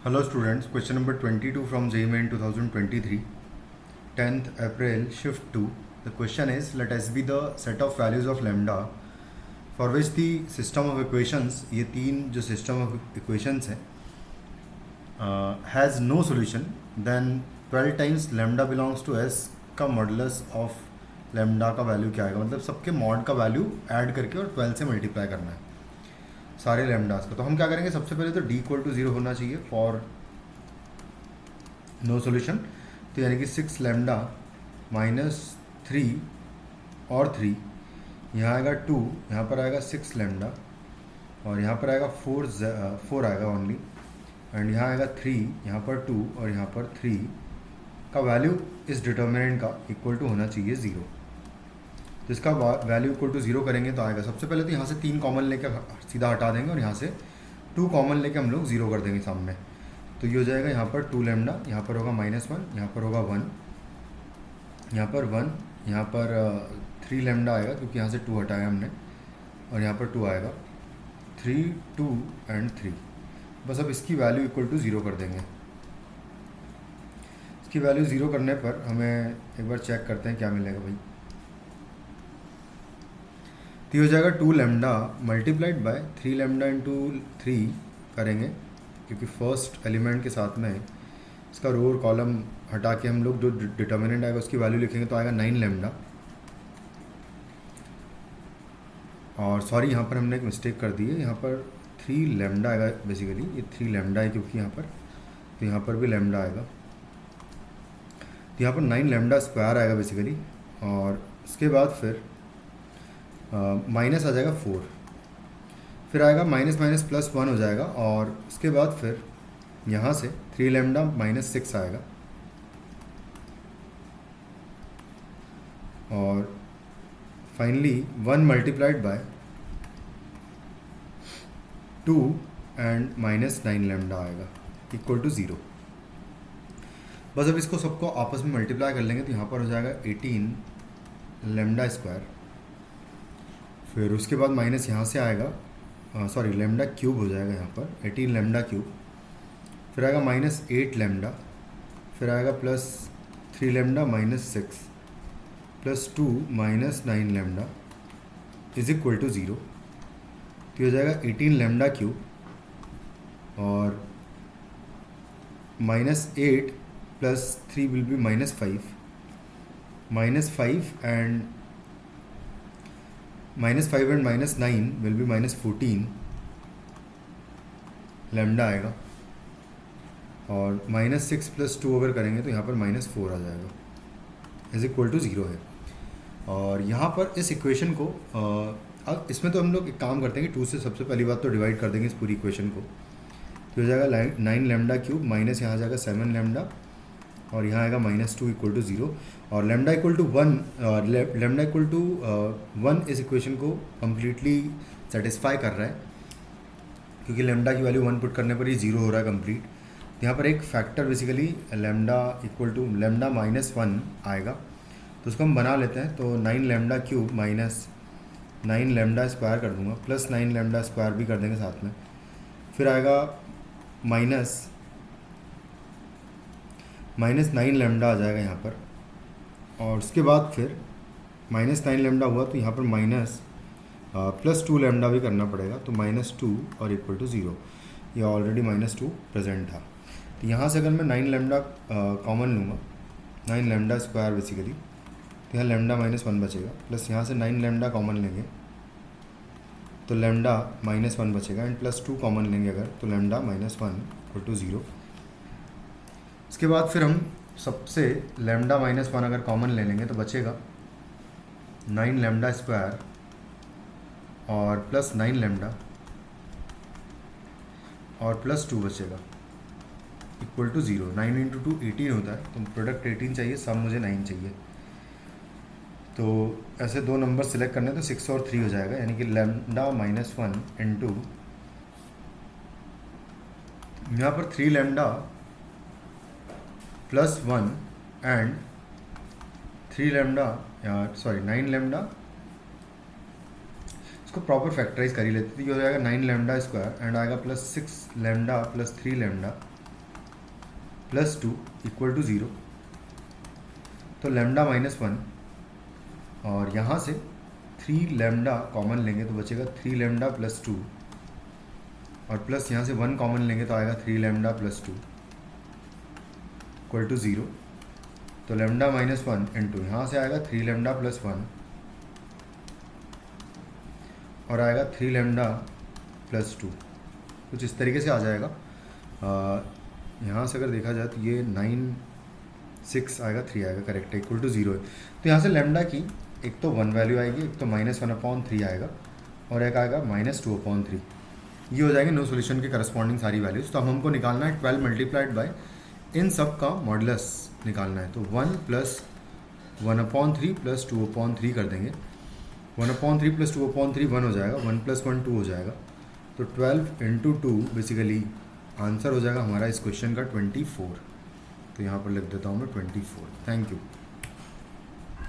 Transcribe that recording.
Hello students, question number 22 from JEE Main 2023, 10th April, shift 2. The question is, let S be the set of values of lambda for which the system of equations, ये तीन जो system of equations है, has no solution, then 12 times lambda belongs to S का modulus of lambda का value क्या आएगा, मतलब सबके मॉड का वैल्यू ऐड करके और 12 से मल्टीप्लाई करना है सारे लैम्डास का। तो हम क्या करेंगे, सबसे पहले तो d इक्वल टू 0 होना चाहिए फॉर नो सोल्यूशन। तो यानी कि 6 लैम्डा माइनस 3 और 3, यहाँ आएगा 2, यहाँ पर आएगा 6 लैम्डा और यहाँ पर आएगा 4 आएगा ओनली, एंड यहाँ आएगा 3, यहाँ पर 2 और यहाँ पर 3 का वैल्यू इस डिटर्मिनेंट का इक्वल टू होना चाहिए 0। तो इसका वैल्यू इक्वल टू 0 करेंगे तो आएगा, सबसे पहले तो यहाँ से 3 कॉमन लेके सीधा हटा देंगे और यहाँ से 2 कॉमन लेके हम लोग 0 कर देंगे सामने। तो ये हो जाएगा यहाँ पर 2 लैम्डा, यहाँ पर होगा -1, यहाँ पर होगा 1, यहाँ पर 1, यहाँ पर 3 लैम्डा आएगा क्योंकि यहाँ से 2 हटाया हमने, और यहाँ पर 2 आएगा, 3, 2 एंड 3। बस अब इसकी वैल्यू इक्वल टू 0 कर देंगे। इसकी वैल्यू 0 करने पर हमें एक बार चेक करते हैं क्या मिलेगा भाई। तो हो जाएगा 2 lambda multiplied by 3 lambda into 3 करेंगे, क्योंकि फर्स्ट एलिमेंट के साथ में इसका रो और कॉलम हटा के हम लोग जो डिटर्मिनेंट आएगा उसकी वैल्यू लिखेंगे तो आएगा 9 लैम्डा। और सॉरी, यहाँ पर हमने एक मिस्टेक कर दी है, यहाँ पर 3 लैम्डा आएगा बेसिकली, ये 3 लैम्डा है क्योंकि यहाँ पर, तो यहाँ पर भी लैम्डा आएगा, तो यहाँ पर 9 लैम्डा स्क्वायर आएगा बेसिकली। और इसके बाद फिर माइनस आ जाएगा 4, फिर आएगा माइनस माइनस प्लस 1 हो जाएगा, और उसके बाद फिर यहाँ से 3 लैम्डा -6 आएगा, और finally 1 multiplied by 2 and -9 lambda आएगा इक्वल टू 0। बस अब इसको सबको आपस में मल्टीप्लाई कर लेंगे तो यहाँ पर हो जाएगा 18 लैम्डा स्क्वायर, फिर उसके बाद माइनस यहाँ से आएगा, सॉरी लैम्डा क्यूब हो जाएगा यहाँ पर 18 लैम्डा क्यूब, फिर आएगा -8 लैम्डा, फिर आएगा +3 lambda -6 +2 -9 lambda is equal to 0। तो हो जाएगा 18 लैम्डा क्यूब और -8 + 3 will be -5 and -5 and -9 will be -14 lambda आएगा, और -6 + 2 अगर करेंगे तो यहाँ पर -4 आ जाएगा इज इक्वल टू 0 है। और यहाँ पर इस इक्वेशन को अब इसमें तो हम लोग एक काम करते हैं कि 2 से सबसे पहली बात तो डिवाइड कर देंगे इस पूरी इक्वेशन को। तो हो जाएगा 9 लैम्डा क्यूब माइनस यहाँ आ जाएगा 7 लैम्डा, और यहाँ आएगा -2 इक्वल टू 0, और लैम्डा इक्वल टू 1 इस इक्वेशन को कम्प्लीटली सेटिस्फाई कर रहा है, क्योंकि लैम्डा की वैल्यू 1 पुट करने पर ही 0 हो रहा है कंप्लीट। तो यहाँ पर एक factor basically lambda equal to lambda -1 आएगा, तो उसको हम बना लेते हैं। तो 9 लैम्डा क्यूब -9 लैम्डा स्क्वायर कर दूंगा, +9 लैम्डा स्क्वायर भी कर देंगे साथ में, फिर आएगा -9 लैम्डा आ जाएगा यहाँ पर, और उसके बाद फिर -9 लैम्डा हुआ तो यहाँ पर +2 लैम्डा भी करना पड़ेगा, तो -2 और इक्वल टू 0। ये ऑलरेडी -2 प्रेजेंट था। तो यहाँ से अगर मैं 9 लैम्डा कॉमन लूँगा, 9 लैम्डा स्क्वायर बेसिकली, तो यहाँ लैम्डा -1 बचेगा, प्लस यहाँ से 9 लैम्डा कॉमन लेंगे तो लैम्डा -1 बचेगा, एंड +2 कॉमन लेंगे अगर तो लैम्डा -1 इक्वल टू 0। इसके बाद फिर हम सबसे लैम्डा -1 अगर कॉमन ले लेंगे तो बचेगा 9 लैम्डा स्क्वायर और +9 लैम्डा और +2 बचेगा इक्वल टू 0। 9 × 2 18 होता है, तो प्रोडक्ट 18 चाहिए, सब मुझे 9 चाहिए। तो ऐसे दो नंबर सिलेक्ट करने तो 6 और 3 हो जाएगा, यानी कि लैम्डा -1 इंटू यहाँ पर 3 lambda +1 and 3 lambda, sorry 9 lambda, इसको प्रॉपर फैक्टराइज कर ही लेते थे। ये हो जाएगा 9 लैम्डा स्क्वायर एंड आएगा +6 lambda +3 lambda plus 2 equal to 0। तो लैम्डा माइनस 1 और यहाँ से 3 लैम्डा कॉमन लेंगे तो बचेगा 3 लैम्डा प्लस 2 और प्लस यहाँ से 1 कॉमन लेंगे तो आएगा 3 लैम्डा प्लस 2 इक्वल टू 0। तो लैम्डा माइनस 1 इंटू यहाँ से आएगा 3 लैम्डा प्लस 1 और आएगा 3 लैम्डा प्लस 2, कुछ इस तरीके से आ जाएगा। यहाँ से अगर देखा जाए तो ये 9 6 आएगा, 3 आएगा, करेक्ट है, इक्वल टू 0 है। तो यहाँ से लैम्डा की एक तो 1 वैल्यू आएगी, एक तो -1/3 आएगा और एक आएगा -2/3। ये हो जाएंगे नो सॉल्यूशन के करस्पॉन्डिंग सारी वैल्यूज़। तो अब हमको निकालना है 12 मल्टीप्लाइड बाय इन सब का मॉडुलस निकालना है। तो 1 + 1/3 + 2/3 कर देंगे। 1/3 + 2/3 1 हो जाएगा, 1 + 1 2 हो जाएगा। तो 12 × 2 बेसिकली आंसर हो जाएगा हमारा इस क्वेश्चन का 24। तो यहाँ पर लिख देता हूँ मैं 24। Thank you.